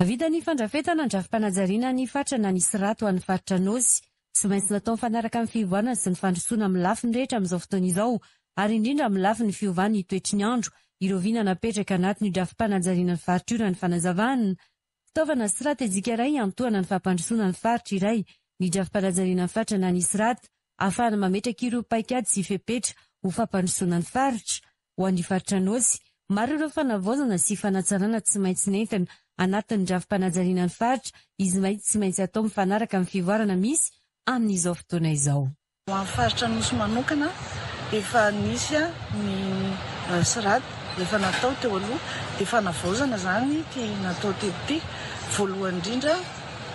Vita ny fandrafetana andrafim-panajariana ny fatra na nisy rato an'ny faritra Nosy. Tsy maintsy natao mifanaraka amin'ny fivoarana sy ny fandrosoana amin'ny lafiny rehetra amin'izao fotoana izao, ary indrindra amin'ny lafiny fiovana ny toetry ny andro. Ireo viana napetraka anatin'ny drafim-panajariana ny faritra io ny fanazavana. Fitaovana stratejika iray antoana ny fampandrosoana ny faritra iray. Ny drafim-panajariana ny faritra na nisy rato, ahafahana mametraka ireo paikady sy fepetra ho fampandrosoana ny faritra. Ho an'ny faritra Nosy, maro ireo fanavaozana sy fanatsarana tsy maintsy nentina anatin'ny drafim-panajariana ny faritra, izy tsy maintsy atao mifanaraka amin'ny fivoarana misy amin'izao fotoana izao. Ho amin'ny faritra Nosy manokana, efa nisy ny siraty efa natao teo aloha, dia fanavaozana zany natao tety voalohany indrindra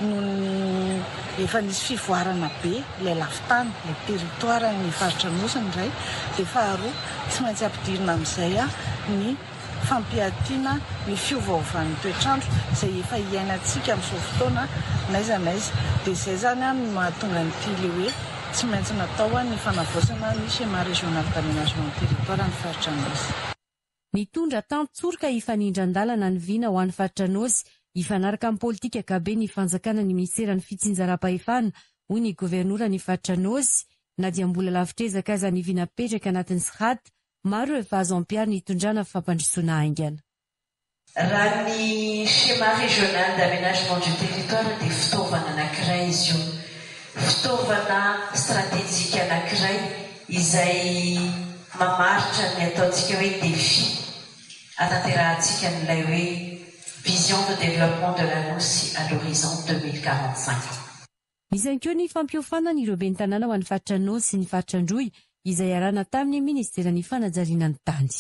noho ny efa nisy fivoarana be ilay lafitany, ilay territoire ny faritra Nosy ny iray, dia faharoa tsy maintsy ampidirina amin'izay ny fampiatiana ny fiovaovan'ny toetrandro izay efa iainantsika amin'izao fotoana n'aiza n'aiza. Dia izay zany no mahatonga nyity le hoe tsy maintsy natao ny fanavaozana ny schéma régional d'aménagement territoire ny faritra Nosy. Mitondra tantsorika ifanindran-dalana ny viana ho an'ny faritra Nosy, ifanaraka amin'ny politika akabe ny fanjakana ny ministeran'ny fitsinjaram-pahefana hoy ny governorany ny faritra Nosy, na dia mbola lavitrezaka aza ny viana petraka anatin'ny siraty, maro efa azo ampiary ny itondrana fampandrosoana aingana. Raha ny schéma régional d'aménagement du territoire dia fitaovana anankiray izy io. Fitaovana stratejika anankiray izay mamaritra ny ataontsika hoe défi atanterahantsika n'ilay hoe vision de développement de la Nosy à l'horizon 2045. Misy koa ny fampiofana ny ireo ben'ny tanàna ho an'ny faritra Nosy sy ny faritra Androy izay arahana tamin'ny ministeran'ny fanajariana ny tany.